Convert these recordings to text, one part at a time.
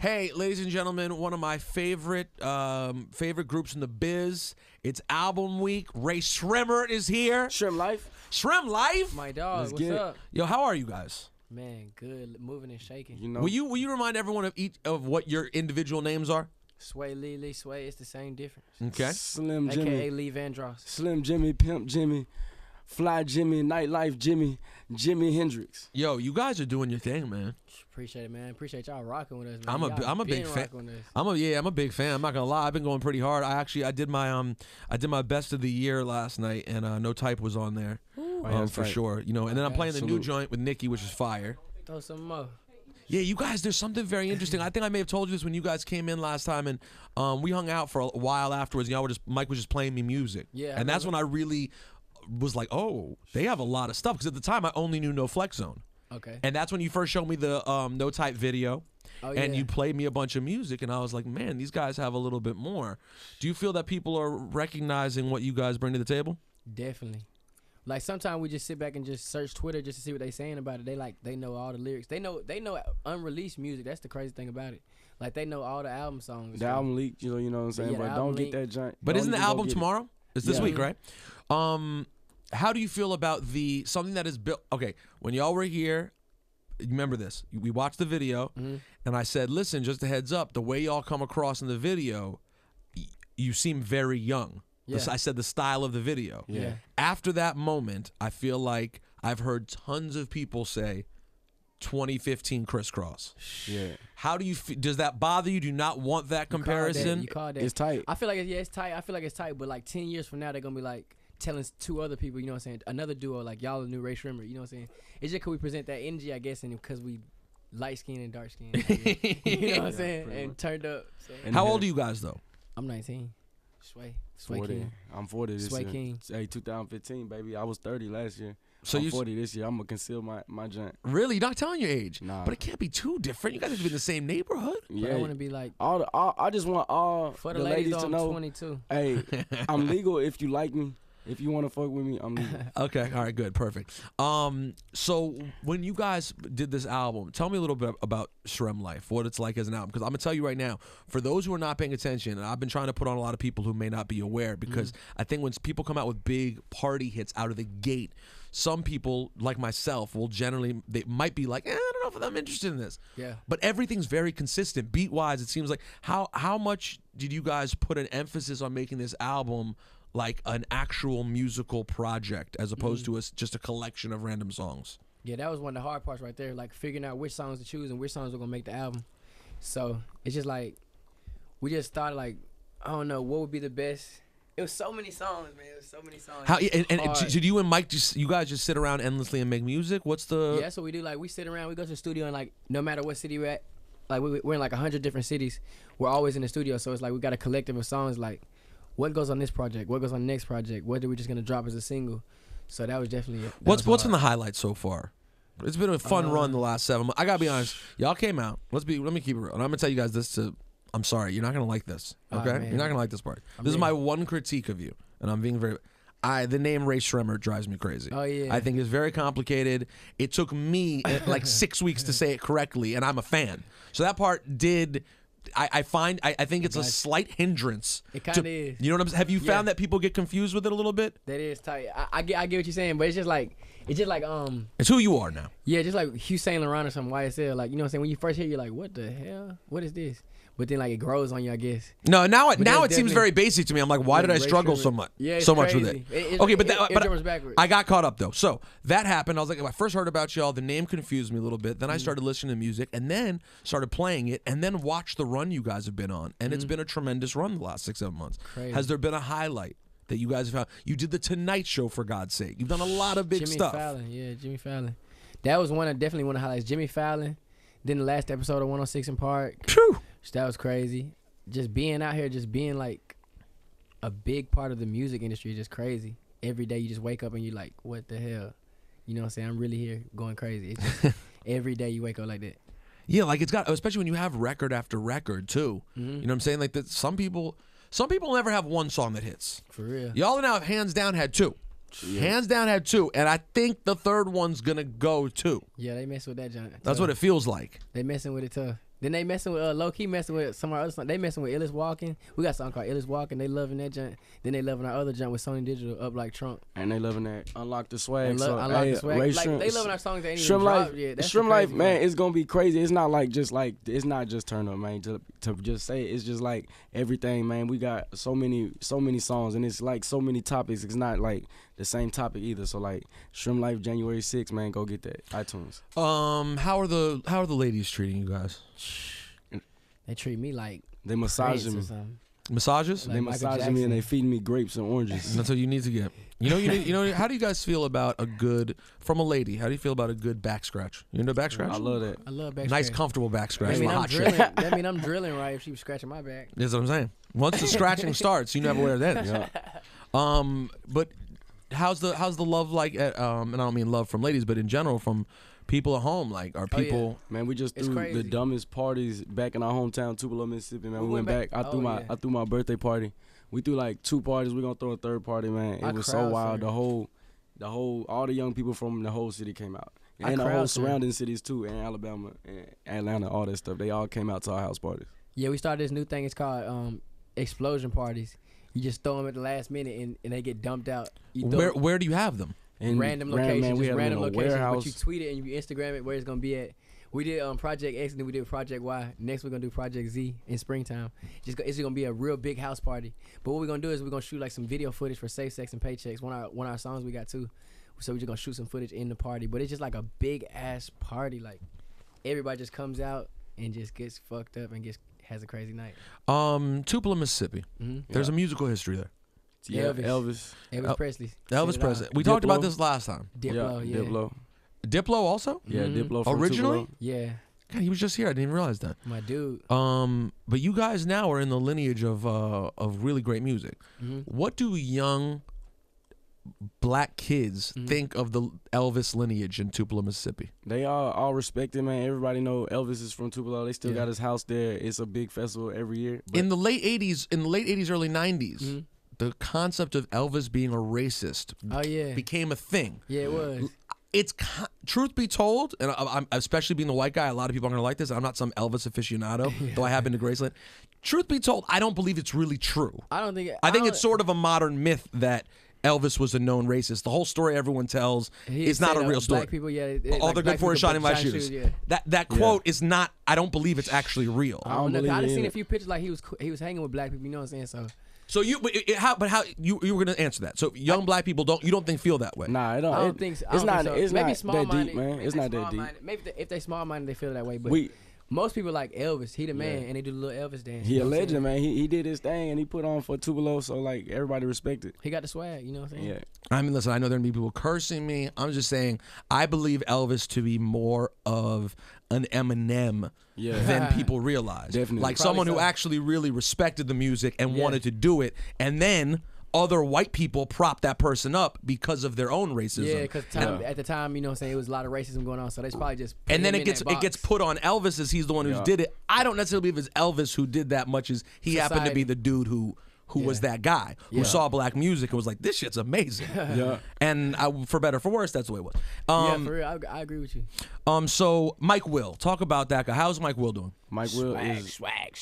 Hey, ladies and gentlemen, one of my favorite groups in the biz. It's album week. Rae Sremmurd is here. Srem Life. Srem Life. My dog, what's up? Yo, how are you guys? Man, good. Moving and shaking. You know. Will you remind everyone of each of what your individual names are? Sway, Lee, Sway. It's the same difference. Okay. Slim Jimmy. AKA Lee Vandross. Slim Jimmy, Pimp Jimmy, Fly Jimmy, Nightlife Jimmy, Jimi Hendrix. Yo, you guys are doing your thing, man. Appreciate it, man. Appreciate y'all rocking with us, man. I'm a big fan. I'm a big fan. I'm not gonna lie. I've been going pretty hard. I did my best of the year last night, and No Type was on there for sure. You know, and then I'm playing the new joint with Nicki, which is fire. Throw some more. Yeah, you guys, there's something very interesting. I think I may have told you this when you guys came in last time, and we hung out for a while afterwards. Y'all were Mike was just playing me music. Yeah, and that's when I really was like, oh, they have a lot of stuff. Because at the time, I only knew No Flex Zone. Okay. And that's when you first showed me the No Type video. Oh, and yeah. you played me a bunch of music, and I was like, man, these guys have a little bit more. Do you feel that people are recognizing what you guys bring to the table? Definitely. Like sometimes we just sit back and just search Twitter just to see what they saying about it. They know all the lyrics. They know unreleased music. That's the crazy thing about it. Like they know all the album songs. The album leaked, you know what I'm saying? Yeah, but don't get that giant. But isn't the album tomorrow? It's this week, right? Mm-hmm. How do you feel about something that is built? Okay, when y'all were here, remember this. We watched the video, and I said, listen, just a heads up, the way y'all come across in the video, you seem very young. Yeah. I said the style of the video. Yeah. After that moment, I feel like I've heard tons of people say 2015 Crisscross. Yeah. How do you does that bother you? Do you not want that comparison? You called that. It's tight. I feel like it's tight. I feel like it's tight, but like 10 years from now, they're going to be like telling two other people, you know what I'm saying? Another duo, like y'all the new Rae Sremmurd, you know what I'm saying? It's just because we present that energy, I guess, and because we light skin and dark skin. You know what I'm saying? And turned up. So. How old are you guys, though? I'm 19. Sway 40. King. I'm 40 this Sway year. King. Hey, 2015, baby. I was 30 last year. So I'm 40 this year. I'm going to conceal my joint. Really? You're not telling your age? Nah. But it can't be too different. You guys have to be in the same neighborhood. But I want to be like, I just want all for the the ladies though, to I'm know. 22. Hey, I'm legal if you like me. If you want to fuck with me, I'm legal. Okay, all right, good, perfect. So when you guys did this album, tell me a little bit about Srem Life, what it's like as an album. Because I'm gonna tell you right now, for those who are not paying attention, and I've been trying to put on a lot of people who may not be aware, because I think when people come out with big party hits out of the gate, some people like myself will generally, they might be like, I don't know if I'm interested in this. Yeah. But everything's very consistent beat wise. It seems like how much did you guys put an emphasis on making this album like an actual musical project as opposed to just a collection of random songs? Yeah, that was one of the hard parts right there, like figuring out which songs to choose and which songs were gonna make the album. So it's just like we just thought like, I don't know what would be the best. It was so many songs, man. It was so many songs. How and did you and Mike you guys just sit around endlessly and make music? What's the? Yeah, that's what we do. Like we sit around, we go to the studio, and like no matter what city we're at, like we're in like 100 different cities. We're always in the studio, so it's like we got a collective of songs like. What goes on this project? What goes on the next project? What are we just gonna drop as a single? So that was definitely it. What's been the highlights so far? It's been a fun run the last 7 months. I gotta be honest, y'all came out. Let me keep it real. And I'm gonna tell you guys this I'm sorry, you're not gonna like this. Okay, you're not gonna like this part. This is my one critique of you, and I'm being very. The name Rae Sremmurd drives me crazy. Oh yeah. I think it's very complicated. It took me like 6 weeks to say it correctly, and I'm a fan. So that part did. I think it's a slight hindrance. It kind of is. You know what I'm saying? Have you found that people get confused with it a little bit? That is tight. I get what you're saying, but it's just like it's who you are now. Yeah, just like Hugh Saint Laurent or something, YSL. Like, you know what I'm saying? When you first hear it, you're like, what the hell? What is this? But then like it grows on you, I guess. No, now it seems very basic to me. I'm like, why did I struggle so much? Yeah, so much with it. Okay, but backwards. I got caught up though. So that happened. I was like, when I first heard about y'all, the name confused me a little bit. Then I started listening to music, and then started playing it, and then watched the run you guys have been on, and it's been a tremendous run the last 6-7 months. Crazy. Has there been a highlight that you guys have found? You did the Tonight Show, for God's sake. You've done a lot of big stuff. Jimmy Fallon. That was definitely one of the highlights. Jimmy Fallon. Then the last episode of 106 in Park. Phew. That was crazy. Just being out here, just being like a big part of the music industry is just crazy. Every day you just wake up and you're like, what the hell? You know what I'm saying? I'm really here going crazy. It's just every day you wake up like that. Yeah, like it's got, especially when you have record after record too. You know what I'm saying? Like that. Some people never have one song that hits. For real. Y'all now hands down had 2. Yeah. Hands down had 2, and I think the third one's gonna go too. Yeah, they mess with that, John. That's what it feels like. They messing with it tough. Then they messing with low key messing with some of our other songs. They messing with Ellis Walking. We got a song called Ellis Walking. They loving that junk. Then they loving our other junk with Sony Digital, Up Like Trump. And they loving that Unlock the Swag. Unlock the Swag. Rae Like, Sremmurd, they loving our songs that ain't Srem even Life, dropped yet. That's Srem the Life, crazy man, part. it's gonna be crazy. It's not like it's not just turn up, man. To just say it. It's just like everything, man. We got so many songs, and it's like so many topics. It's not like the same topic either. So like Srem Life, January 6th, man, go get that iTunes. How are the ladies treating you guys? They treat me like They massaging Prince or me. something. Massages? Like They Michael massaging me and they Jackson. feeding me grapes and oranges. That's what you need to get. You know. How do you guys feel about a good from a lady? How do you feel about a good back scratch? You into back scratch? I love that. I love back Nice, scratch. comfortable back scratch. That mean, My I'm hot drilling. shit. That mean I'm drilling right if she was scratching my back. That's what I'm saying. Once the scratching starts, you never wear that. Yeah. But how's the love like? And I don't mean love from ladies, but in general from people at home. Like, are Oh, yeah. people? Man, we just It's threw crazy. the dumbest parties back in our hometown, Tupelo, Mississippi. Man, we went back. I threw my birthday party. We threw like 2 parties. We're gonna throw a 3rd party, man. I It was so crowd wild. surfed. All the young people from the whole city came out, I and the crowd whole surfed. surrounding cities too, and Alabama, and Atlanta, all that stuff. They all came out to our house parties. Yeah, we started this new thing. It's called explosion parties. You just throw them at the last minute and they get dumped out. You throw Where do you have them? And random man, locations, we just had them random in a locations. warehouse. But you tweet it and you Instagram it where it's gonna be at. We did Project X and then we did Project Y. Next we're gonna do Project Z in springtime. It's gonna be a real big house party. But what we're gonna do is we're gonna shoot like some video footage for Safe Sex and Paychecks. One of our songs we got too. So we're just gonna shoot some footage in the party. But it's just like a big ass party. Like everybody just comes out and just gets fucked up and has a crazy night. Tupelo, Mississippi. Mm-hmm. There's a musical history there. Yeah, Elvis. Elvis. Presley. Elvis Set it Presley. off. We talked about Diplo. this last time. Diplo, yeah. Diplo. Diplo also? Yeah, Mhm. Diplo from Originally? Tupelo. Yeah, God, he was just here. I didn't even realize that. my dude. But you guys now are in the lineage of really great music. Mhm. What do young black kids think of the Elvis lineage in Tupelo, Mississippi? They all respect it, man. Everybody know Elvis is from Tupelo. They still Yeah. got his house there. It's a big festival every year. But In the late 80s, early 90s, Mhm. the concept of Elvis being a racist Oh yeah, became a thing. yeah it was. It's truth be told, and I'm especially being the white guy, a lot of people are gonna like this. I'm not some Elvis aficionado, though I have been to Graceland. Truth be told, I don't believe it's really true. I don't think. I think don't- it's sort of a modern myth that Elvis was a known racist. The whole story everyone tells he is not said, a real story. Black people, yeah. All they're good for is shining my shoes. Yeah. That quote is not. I don't believe it's actually real. I don't know. believe I it done seen either. a few pictures like he was hanging with black people. You know what I'm saying? So So you, how you were gonna answer that? So young black people you don't think feel that way. nah, it don't. I don't think so. I It's don't not. think so. It's maybe not small that minded, deep, man. maybe It's they not that deep. small-minded. Maybe if they small minded, they feel that way. But We most people like Elvis. He the man, Yeah. and they do the little Elvis dance. he you a know what I'm legend, saying? man. He did his thing and he put on for Tupelo, so like everybody respect it. He got the swag. You know what I'm saying? Yeah. I mean, listen, I know there are gonna be people cursing me. I'm just saying, I believe Elvis to be more of an Eminem Yeah. than people realize. Definitely. Like Probably someone who so. actually really respected the music and Yeah. wanted to do it, and then other white people prop that person up because of their own racism. Yeah, because at the time, you know what I'm saying, it was a lot of racism going on, so they probably just put And then him it in that gets box. put on Elvis as he's the one who Yeah. did it. I don't necessarily believe it's Elvis who did that much as he happened to be Society. the dude who was Yeah. that guy who Yeah. saw black music and was like, this shit's amazing. Yeah. And for better or for worse, that's the way it was. Yeah, for real, I agree with you. So Mike Will, talk about that guy. How's Mike Will doing? Mike Will is swag.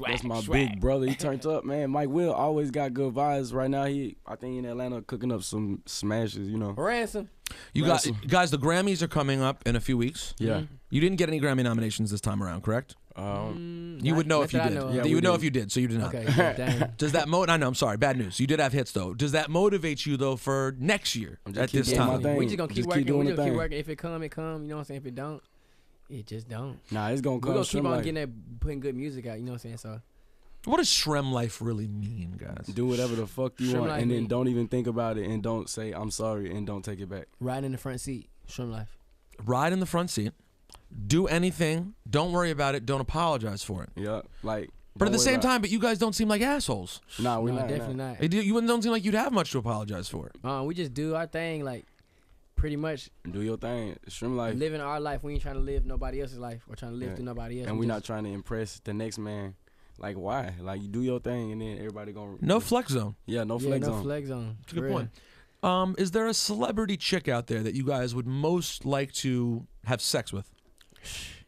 that's my big brother. He turned up, man. Mike Will always got good vibes. Right now, I think in Atlanta cooking up some smashes. You know. Ransom. You Ransom. guys, the Grammys are coming up in a few weeks. Yeah. You didn't get any Grammy nominations this time around, correct? You would know if you did. Yeah, You we would know did. if you did, so you did not. Okay, yeah, dang. Does that I know, I'm sorry, bad news. You did have hits though. Does that motivate you though for next year I'm just at keep this doing my time? thing. We just gonna keep Just keep working. doing We the just keep thing. working. If it come, it come. You know what I'm saying? If it don't, it just don't. Nah, it's gonna We come. gonna keep Srem on like, getting that, putting good music out. You know what I'm saying? So What does Srem life really mean, guys? do whatever the fuck you Srem want, like and then me. don't even think about it, and don't say I'm sorry, and don't take it back. riding in the front seat, Srem life. Ride in the front seat. Do anything. Don't worry about it. Don't apologize for it. Yeah, like. But at don't the worry same about- time, but you guys don't seem like assholes. nah, we're No, not. definitely not. You don't seem like you'd have much to apologize for. We just do our thing, like pretty much Do your thing, Srem life, living our life. We ain't trying to live nobody else's life or trying to live Yeah. through nobody else. and We we're not just- trying to impress the next man. Like why? Like you do your thing, and then everybody gonna No flex zone. Yeah, no Yeah, flex no on. flex on. That's a good point. Is there a celebrity chick out there that you guys would most like to have sex with?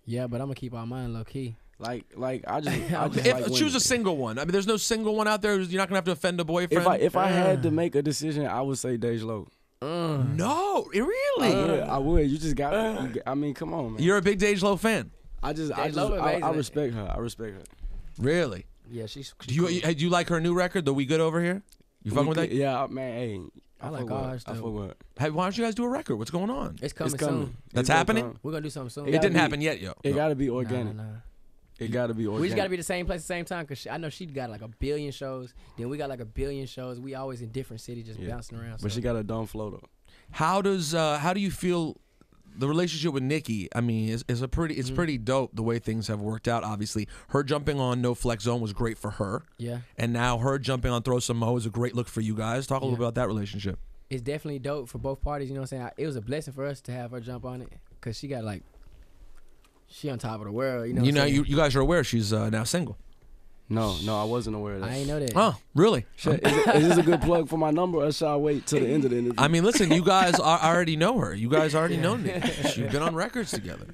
Yeah, but I'm gonna keep our mind low key. Like I just If like choose a women. single one. I mean, there's no single one out there. You're not gonna have to offend a boyfriend. If I had to make a decision, I would say Dej Loaf. No, really. I would. You just got. I mean, come on, man. You're a big Dej Loaf fan. I respect her. I respect her. Really? Yeah, she's Do you like her new record? The We Good Over Here? You fucking with that? Yeah, man. Hey, I like all her I stuff. fuck with her. Hey, why don't you guys do a record? What's going on? It's coming, It's coming. soon. That's It's gonna happening? come. We're gonna do something soon. It gotta didn't be- happen yet, yo. It gotta be Nah, organic. nah. It gotta be organic. We just gotta be the same place at the same time, cause I know she got like a billion shows. Then we got like a billion shows. We always in different cities, just bouncing around. But so. she got a dumb flow though. How do you feel the relationship with Nicki? I mean, is pretty dope the way things have worked out. Obviously, her jumping on No Flex Zone was great for her, Yeah, and now her jumping on Throw Some Mo is a great look for you guys. Talk a little bit about that relationship. it's definitely dope for both parties. You know what I'm saying? It was a blessing for us to have her jump on it, cause she got like, she on top of the world. You know. What I'm saying? You guys are aware she's now single. No, I wasn't aware of that. I ain't know that. Oh, really? Is this a good plug for my number, or shall I wait till the end of the interview? I mean, listen, you guys already know her. You guys already know Nicki. You've been on records together.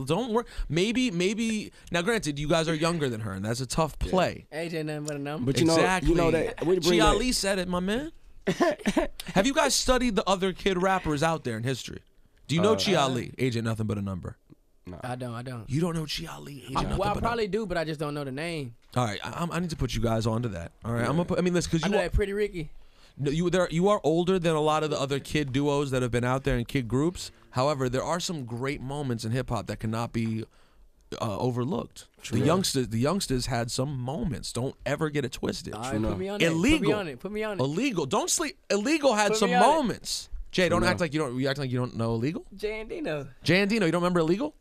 Don't worry. Maybe now. Granted, you guys are younger than her, and that's a tough play. Age ain't nothing but a number. But Exactly. you know that we bring Chi that- Ali said it, my man. Have you guys studied the other kid rappers out there in history? Do you know Chi Ali? Age ain't nothing but a number. I don't. You don't know Chi Ali? Age ain't nothing Well, I but a probably do, but I just don't know the name. All right, I need to put you guys onto that. All right, I'm gonna put. I mean, listen, because I you know are, that Pretty Ricky. no, you are older than a lot of the other kid duos that have been out there in kid groups. However, there are some great moments in hip hop that cannot be overlooked. The youngsters had some moments. Don't ever get it twisted. All right, put me on that. Illegal. Put me on it. Illegal. Don't sleep. Illegal had Put some me on it. moments. Jay, don't act like you don't. You act like you don't know Illegal. Jay and Dino. Jay and Dino, you don't remember Illegal?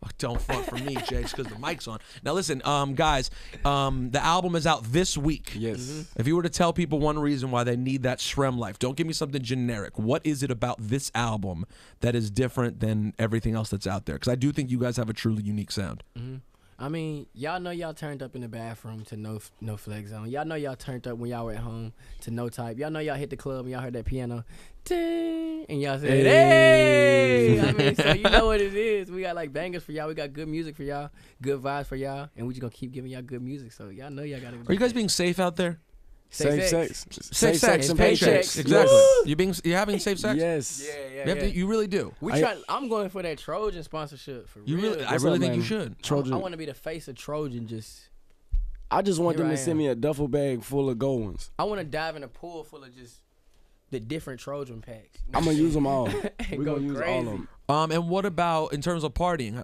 Oh, don't front for me, Jay, because the mic's on. Now listen, guys, the album is out this week. Yes. If you were to tell people one reason why they need that Srem life, don't give me something generic. What is it about this album that is different than everything else that's out there? Because I do think you guys have a truly unique sound. I mean, y'all know y'all turned up in the bathroom to no flex zone. Y'all know y'all turned up when y'all were at home to No Type. Y'all know y'all hit the club and y'all heard that piano, ding, and y'all said, "Hey!" I mean, so you know what it is. We got like bangers for y'all. We got good music for y'all, good vibes for y'all, and we just gonna keep giving y'all good music. So y'all know y'all gotta. Are you guys being safe out there? Safe sex. Safe sex and paychecks. Exactly. Woo! You having safe sex? Yes. You really do. I'm going for that Trojan sponsorship for You real. really, I What's really up, think you man? should. Trojan. I want to be the face of Trojan. I just want Here them I to send am. me a duffel bag full of gold ones. I want to dive in a pool full of just the different Trojan packs. I'm gonna use them all. And We're go gonna use crazy. all of them. And what about in terms of partying?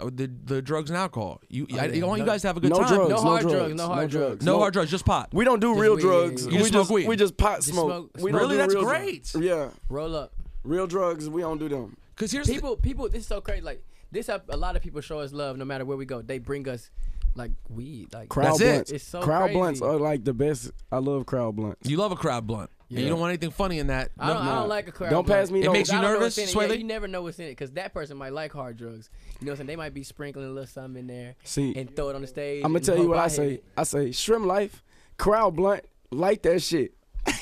The drugs and alcohol. I want you No- guys to have a good No time. drugs. No No hard drugs. drugs, no hard drugs. No hard drugs, just pot. We don't do Just real weed. drugs. You just we smoke weed. We just pot Just smoke. smoke. We don't Really? do That's real great. Yeah, Roll up. real drugs. We don't do them. Because here's People, this is so crazy. Like this, how a lot of people show us love. No matter where we go, they bring us like weed. Like Crowd That's it. blunts. It's so crowd crazy. blunts are like the best. I love crowd blunts. you love a crowd blunt, and you Yeah. don't want anything funny in that. I don't like a crowd. Don't blunt. pass me It no. makes you I don't know nervous, what's in it. Yeah, Swaley? you never know what's in it because that person might like hard drugs. You know what I'm saying? They might be sprinkling a little something in there See, and throw it on the stage. I'm gonna and tell you hope what I hit say. it. I say Srem life, crowd blunt, light that shit.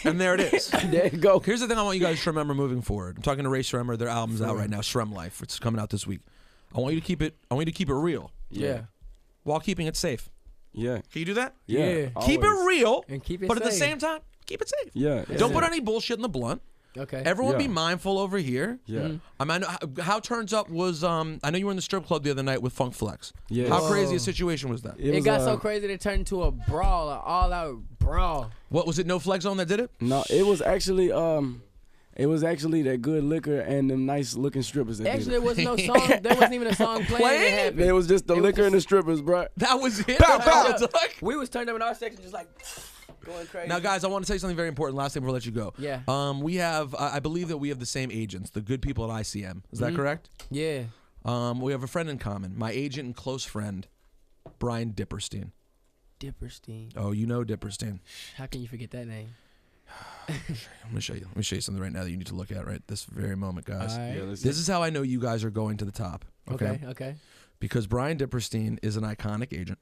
And there it is. There you go. Here's the thing I want you guys to remember moving forward. I'm talking to Rae Sremmurd. Their album's out right now, Srem Life. It's coming out this week. I want you to keep it. I want you to keep it real Yeah. while keeping it safe. Yeah. Can you do that? Yeah. Yeah. Keep it always. real, And keep it but at the safe. same time, keep it safe. Yeah. Don't put any bullshit in the blunt. Okay. Everyone be Yeah. mindful over here. Yeah. I mean, how Turns Up was. I know you were in the strip club the other night with Funk Flex. Yeah. How crazy a Whoa. situation was that? It was, got so crazy that it turned into a brawl, an all-out brawl. What was it? No Flex Zone that did it? No, it was actually that good liquor and them nice looking strippers. That Actually, did there was no song. There wasn't even a song playing. Playing? That it. happened. It was just the It was liquor and the just- strippers, bro. That was it. Bow, bow. We was turned up in our section, just like going crazy. Now, guys, I want to tell you something very important. Last thing before I let you go. Yeah. We have. I believe that we have the same agents, the good people at ICM. Is that correct? Yeah. We have a friend in common. My agent and close friend, Brian Dipperstein. Dipperstein. Oh, you know Dipperstein. How can you forget that name? I'm gonna show you. Let me show you something right now that you need to look at right this very moment, guys. All right. Yeah, let's This is how I know you guys are going to the top. Okay. Okay. Because Brian Dipperstein is an iconic agent.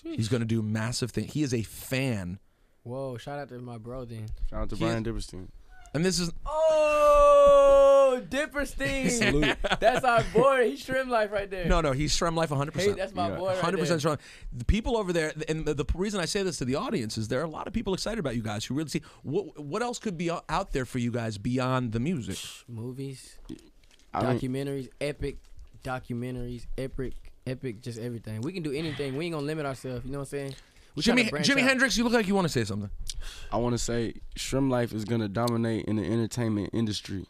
He's going to do massive things. He is a fan. Whoa! Shout out to my bro then. Shout out to He Brian Dipperstein. And this is Oh, Dipperstein. Salute. That's our boy. He's Srem Life right there. No, he's Srem Life 100%. Hey, that's my boy right 100% there. strong. The people over there, and the reason I say this to the audience is there are a lot of people excited about you guys who really see what else could be out there for you guys beyond the music. Movies, I mean, documentaries, epic documentaries, epic, just everything. We can do anything. We ain't gonna limit ourselves. You know what I'm saying? We tryna branch Jimi out. Hendrix, you look like you want to say something. I want to say Srem Life is gonna dominate in the entertainment industry.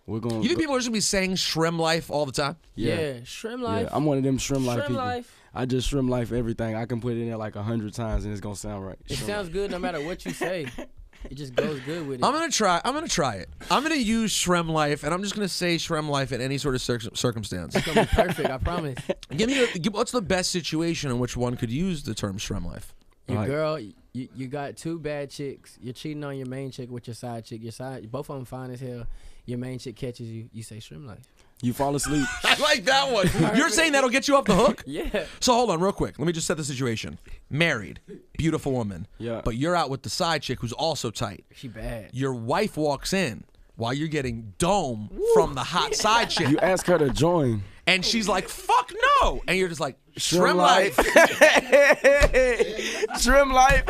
We're gonna. You think people are just gonna be saying Srem Life all the time? Yeah, Srem Life. Yeah, I'm one of them Srem Life Srem people. Life. I just Srem Life everything. I can put it in there like 100 times and it's gonna sound right. It Srem sounds good no matter what you say. It just goes good with it. I'm gonna try it. I'm gonna use Srem Life, and I'm just gonna say Srem Life in any sort of circumstance. It's gonna be perfect. I promise. What's the best situation in which one could use the term Srem Life? Your Right. girl, you got two bad chicks. You're cheating on your main chick with your side chick. Both of them fine as hell. Your main chick catches you. You say Srem Life. You fall asleep. I like that one. You're saying that'll get you off the hook? Yeah. So hold on real quick. Let me just set the situation. Married, beautiful woman. Yeah. But you're out with the side chick who's also tight. She bad. Your wife walks in while you're getting dome from the hot side chick. You ask her to join. And she's like, fuck no. And you're just like, Srem Srem Life. Life. Srem Life.